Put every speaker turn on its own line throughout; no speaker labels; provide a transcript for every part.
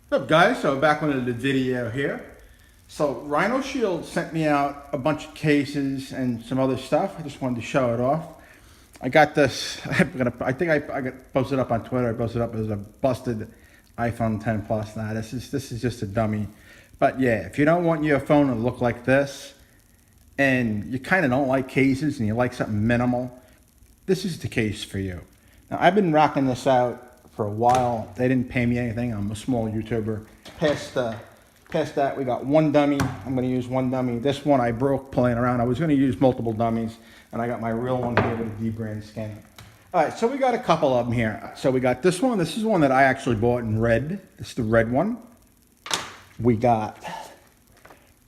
What's up, guys? So back on the video here. So RhinoShield sent me out a bunch of cases and some other stuff. I just wanted to show it off. I got this. I think I got posted up on Twitter. I posted up as a busted iPhone 10 Plus. Now this is just a dummy. But yeah, if you don't want your phone to look like this, and you kind of don't like cases and you like something minimal, this is the case for you. Now I've been rocking this out for a while. They didn't pay me anything. I'm a small YouTuber. Past that, we got one dummy. I'm going to use one dummy. This one I broke playing around. I was going to use multiple dummies, and I got my real one here with a D-brand scanner. All right, so we got a couple of them here. So we got this one. This is one that I actually bought in red. This is the red one. We got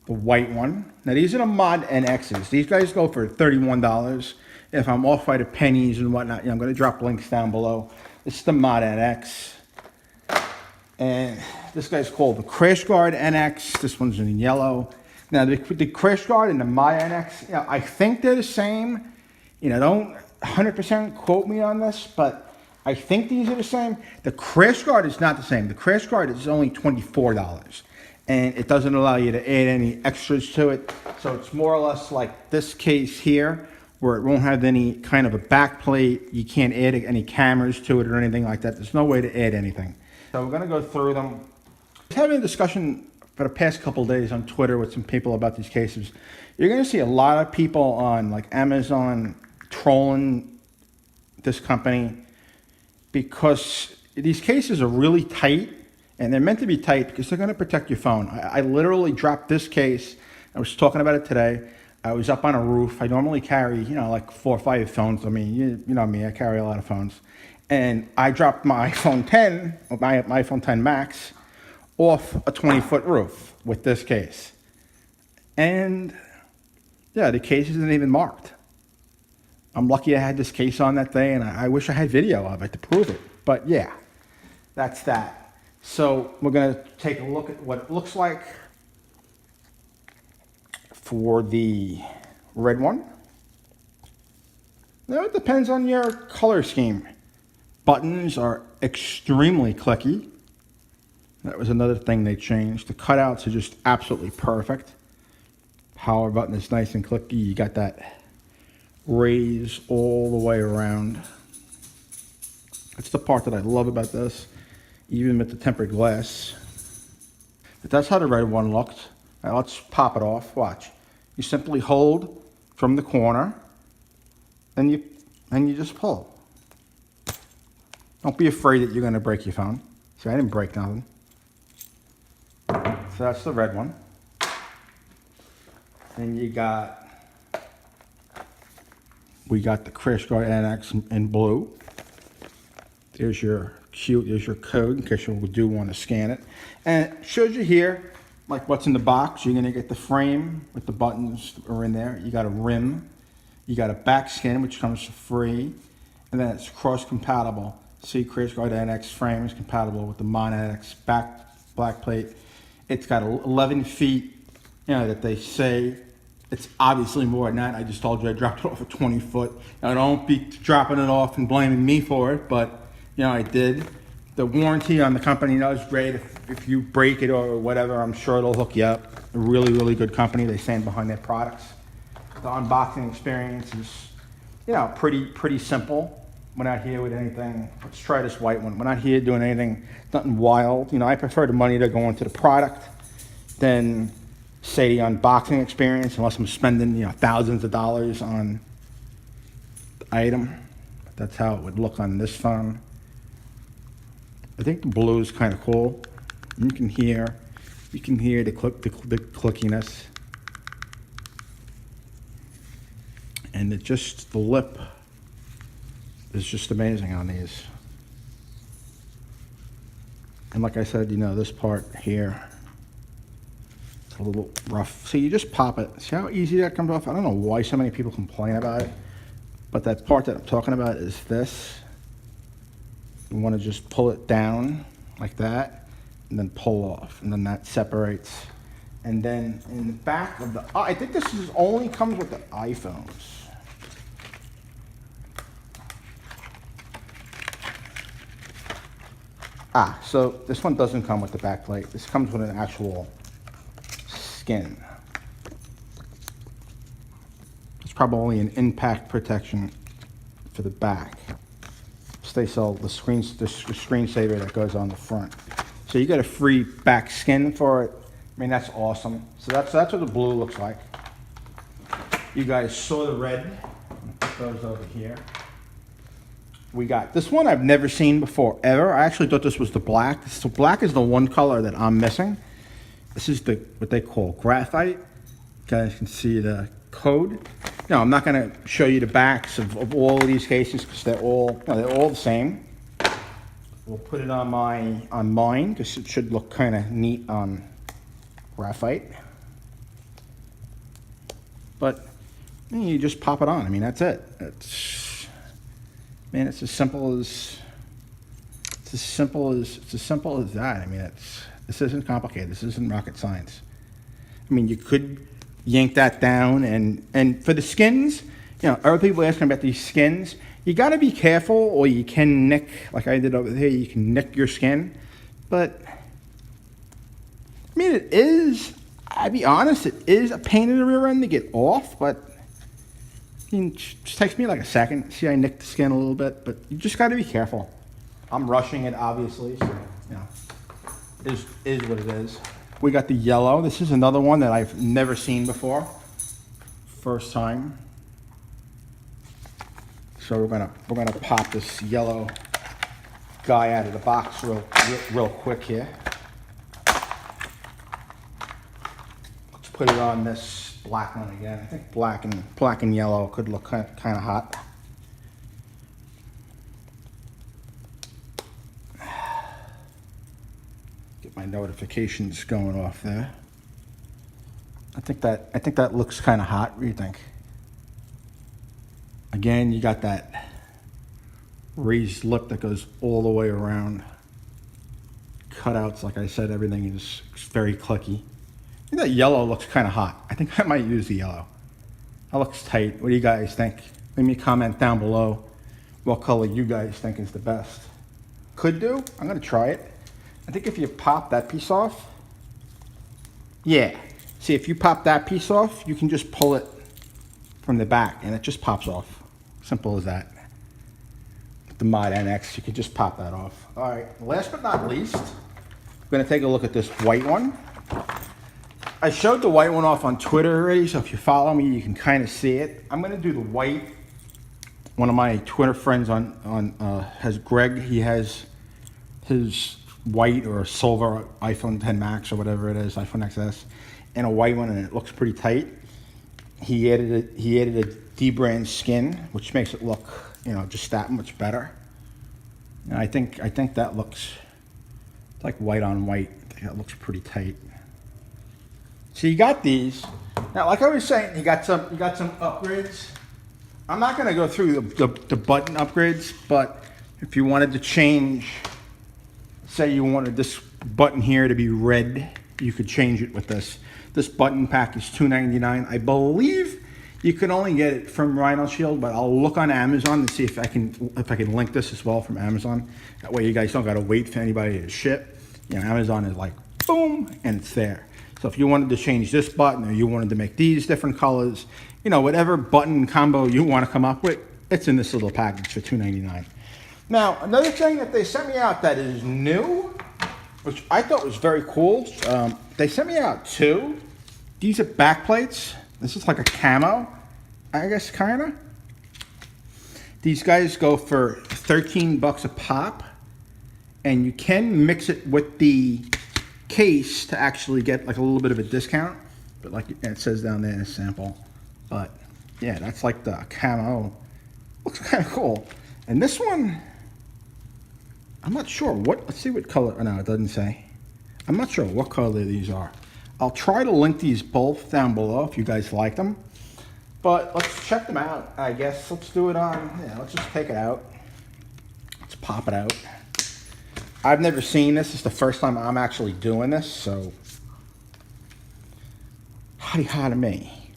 the white one. Now these are the ModNXs. These guys go for $31. If I'm off by the pennies and whatnot, I'm going to drop links down below. This is the ModNX. And this guy's called the CrashGuard NX. This one's in yellow. Now the CrashGuard and the ModNX, I think they're the same. Don't 100% quote me on this, but I think these are the same. The CrashGuard is not the same. The CrashGuard is only $24. And it doesn't allow you to add any extras to it. So it's more or less like this case here, where it won't have any kind of a back plate. You can't add any cameras to it or anything like that. There's no way to add anything. So we're gonna go through them. I was having a discussion for the past couple of days on Twitter with some people about these cases. You're gonna see a lot of people on like Amazon trolling this company because these cases are really tight, and they're meant to be tight because they're gonna protect your phone. I literally dropped this case. I was talking about it today. I was up on a roof. I normally carry, like 4 or 5 phones. I mean, you know me, I carry a lot of phones. And I dropped my iPhone 10, my iPhone XSMAX, off a 20-foot roof with this case. And yeah, the case isn't even marked. I'm lucky I had this case on that day, and I wish I had video of it to prove it. But yeah, that's that. So we're gonna take a look at what it looks like for the red one. Now it depends on your color scheme. Buttons are extremely clicky. That was another thing they changed. The cutouts are just absolutely perfect. Power button is nice and clicky. You got that raise all the way around. That's the part that I love about this, even with the tempered glass. But that's how the red one looked. Now let's pop it off. Watch. You simply hold from the corner, and you just pull. Don't be afraid that you're going to break your phone. See, I didn't break nothing. So that's the red one. Then we got the CrashGuard NX in blue. There's your code in case you do want to scan it. And it shows you here, like what's in the box. You're going to get the frame with the buttons that are in there. You got a rim. You got a back skin, which comes for free. And then it's cross-compatible. See, CrashGuard NX frame is compatible with the ModNX back plate. It's got 11 feet, that they say. It's obviously more than that. I just told you I dropped it off a 20 foot. Now don't be dropping it off and blaming me for it, but I did. The warranty on the company is great. If you break it or whatever, I'm sure it'll hook you up. A really, really good company. They stand behind their products. The unboxing experience is, pretty simple. We're not here with anything. Let's try this white one. We're not here doing anything, nothing wild. I prefer the money to go into the product than, say, the unboxing experience, unless I'm spending, thousands of dollars on the item. But that's how it would look on this phone. I think the blue is kind of cool. You can hear the clickiness. And the lip is just amazing on these. And like I said, this part here, it's a little rough. So you just pop it. See how easy that comes off? I don't know why so many people complain about it, but that part that I'm talking about is this. You want to just pull it down like that, and then pull off, and then that separates. And then in the back of the, I think this only comes with the iPhones. So this one doesn't come with the back plate. This comes with an actual skin. It's probably an impact protection for the back. They sell the screensaver that goes on the front. So you get a free back skin for it. I mean, that's awesome. So that's what the blue looks like. You guys saw the red. Put those over here. We got this one I've never seen before ever. I actually thought this was the black. So black is the one color that I'm missing. This is what they call graphite. You guys can see the code. No, I'm not going to show you the backs of all of these cases because they're all the same. We'll put it on mine because it should look kind of neat on graphite. But you just pop it on. I mean, that's it. It's as simple as that. I mean, this isn't complicated. This isn't rocket science. I mean, you could yank that down, and for the skins, other people asking about these skins, you got to be careful, or you can nick, like I did over here. You can nick your skin, but I mean, I'll be honest, it is a pain in the rear end to get off, but it just takes me like a second. See, I nicked the skin a little bit, but you just got to be careful. I'm rushing it, obviously, so is what it is. We got the yellow. This is another one that I've never seen before. First time. So we're gonna pop this yellow guy out of the box real quick here. Let's put it on this black one again. I think black and yellow could look kind of hot. My notifications going off there. I think that looks kind of hot. What do you think? Again, you got that raised lip that goes all the way around. Cutouts, like I said, everything is very clicky. I think that yellow looks kind of hot. I think I might use the yellow. That looks tight. What do you guys think? Leave me a comment down below what color you guys think is the best. Could do. I'm gonna try it. I think if you pop that piece off, yeah. See, if you pop that piece off, you can just pull it from the back and it just pops off. Simple as that. With the Mod NX, you can just pop that off. All right, last but not least, we're gonna take a look at this white one. I showed the white one off on Twitter already, so if you follow me, you can kind of see it. I'm gonna do the white. One of my Twitter friends has Greg, he has his white or silver iPhone XS or whatever it is, iPhoneXS, and a white one, and it looks pretty tight. He added a D-brand skin, which makes it look, just that much better. And I think that looks like white on white. I think that looks pretty tight. So you got these. Now, like I was saying, you got some upgrades. I'm not gonna go through the button upgrades, but if you wanted to change, say you wanted this button here to be red, you could change it with this. This button pack is $2.99. I believe you can only get it from RhinoShield, but I'll look on Amazon to see if I can link this as well from Amazon. That way you guys don't gotta wait for anybody to ship. Amazon is like, boom, and it's there. So if you wanted to change this button, or you wanted to make these different colors, whatever button combo you want to come up with, it's in this little package for $2.99. Now, another thing that they sent me out that is new, which I thought was very cool, they sent me out two. These are back plates. This is like a camo, I guess, kind of. These guys go for 13 bucks a pop, and you can mix it with the case to actually get like a little bit of a discount, but like it says down there in a sample. But yeah, that's like the camo. Looks kind of cool. And this one, I'm not sure let's see what color. Oh, no, it doesn't say. I'm not sure what color these are. I'll try to link these both down below if you guys like them. But let's check them out, I guess. Let's do it let's just take it out. Let's pop it out. I've never seen this. It's the first time I'm actually doing this, so howdy to me.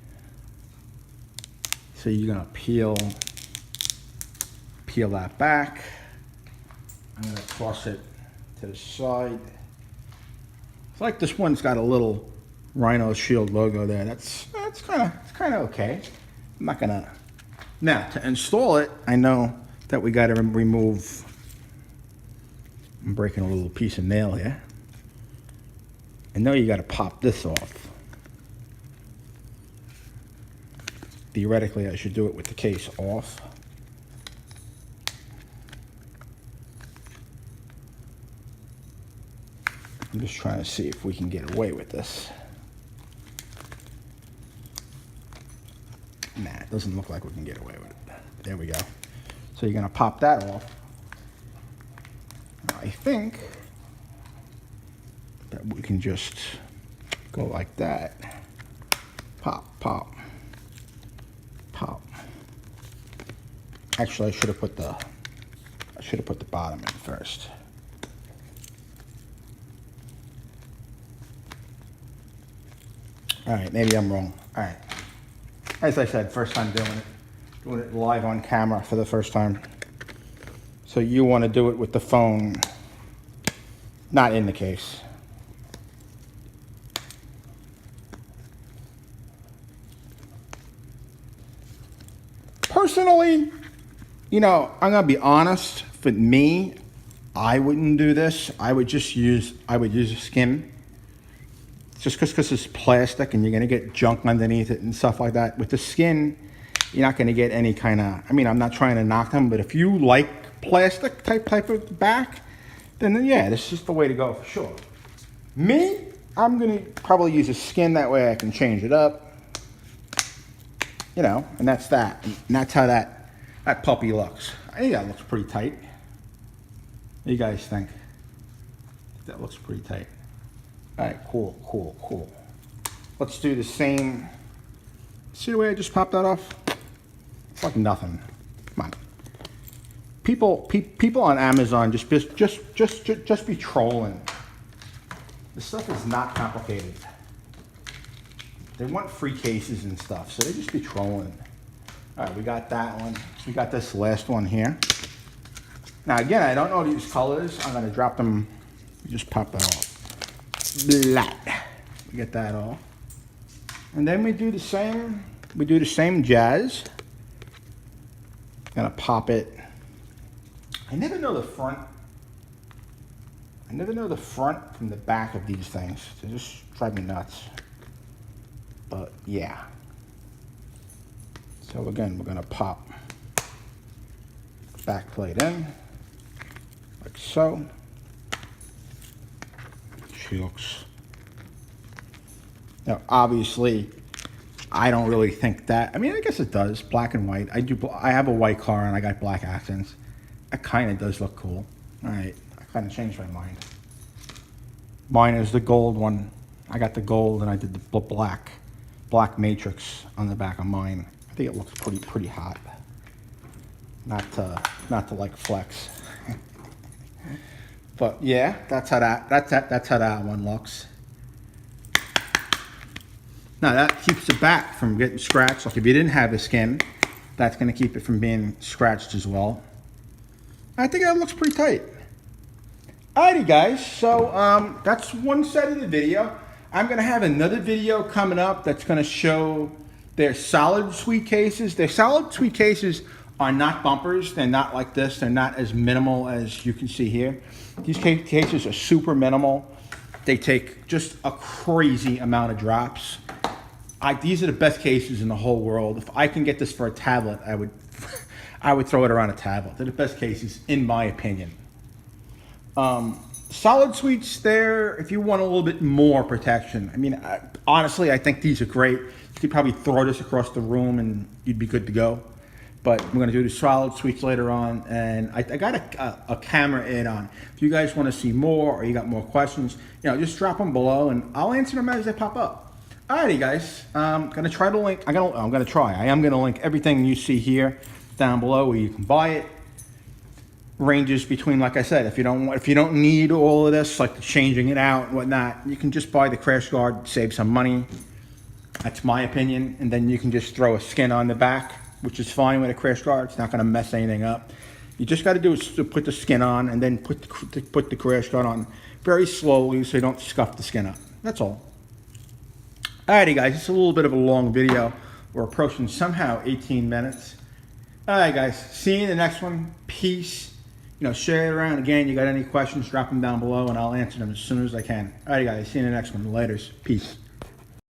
So you're gonna peel that back. I'm gonna toss it to to the side. It's like this one's got a little RhinoShield logo there. That's kind of okay. I'm not gonna. Now to install it, I know that we got to remove. I'm breaking a little piece of nail here. I know you got to pop this off. Theoretically, I should do it with the case off. I'm just trying to see if we can get away with this. Nah, it doesn't look like we can get away with it. There we go. So you're gonna pop that off. I think that we can just go like that. Pop, pop, pop. Actually, I should have put the bottom in first. All right, maybe I'm wrong. All right. As I said, first time doing it live on camera for the first time. So you want to do it with the phone, not in the case. Personally, you know, I'm gonna be honest. For me, I wouldn't do this. I would use a skin. Just because it's plastic and you're gonna get junk underneath it and stuff like that. With the skin, you're not gonna get any kind of, I mean, I'm not trying to knock them, but if you like plastic type of back, then yeah, this is the way to go for sure. Me, I'm gonna probably use a skin, that way I can change it up. You know, and that's that. And that's how that puppy looks. I think that looks pretty tight. What do you guys think? That looks pretty tight. All right, cool, cool, cool. Let's do the same. See the way I just popped that off? It's like nothing. Come on. People on Amazon just be trolling. This stuff is not complicated. They want free cases and stuff, so they just be trolling. All right, we got that one. We got this last one here. Now again, I don't know these colors. I'm gonna drop them. Just pop that off. Blah. We get that off. And then we do the same. We do the same jazz. Gonna pop it. I never know the front. I never know the front from the back of these things. They just drive me nuts. But yeah. So again, we're gonna pop back plate in, like so. She looks. Now, obviously, I don't really think that. I mean, I guess it does. Black and white. I have a white car and I got black accents. It kind of does look cool. All right, I kind of changed my mind. Mine is the gold one. I got the gold and I did the black matrix on the back of mine. I think it looks pretty hot. Not to like flex. But yeah, that's how that one looks. Now that keeps the back from getting scratched. Like if you didn't have the skin, that's gonna keep it from being scratched as well. I think that looks pretty tight. Alrighty guys, so that's one set of the video. I'm gonna have another video coming up that's gonna show their solid suite cases. Their solid suite cases are not bumpers. They're not like this. They're not as minimal as you can see here. These cases are super minimal. They take just a crazy amount of drops. These are the best cases in the whole world. If I can get this for a tablet, I would throw it around a tablet. They're the best cases, in my opinion. Solid suites there, if you want a little bit more protection. I mean, honestly, I think these are great. You could probably throw this across the room and you'd be good to go. But we're gonna do the solid suites later on, and I got a camera add-on. If you guys wanna see more or you got more questions, you know, just drop them below and I'll answer them as they pop up. Alrighty guys, I'm gonna try to link, I am gonna link everything you see here down below where you can buy it. Ranges between, like I said, if you don't need all of this, like changing it out and whatnot, you can just buy the CrashGuard, save some money. That's my opinion. And then you can just throw a skin on the back, which is fine with a CrashGuard. It's not gonna mess anything up. You just got to do is to put the skin on and then put the CrashGuard on very slowly so you don't scuff the skin up. That's all. Alrighty guys, it's a little bit of a long video. We're approaching somehow 18 minutes. Alright guys, see you in the next one. Peace. You know, share it around. Again, you got any questions, drop them down below and I'll answer them as soon as I can. Alrighty guys, see you in the next one. Laters. Peace.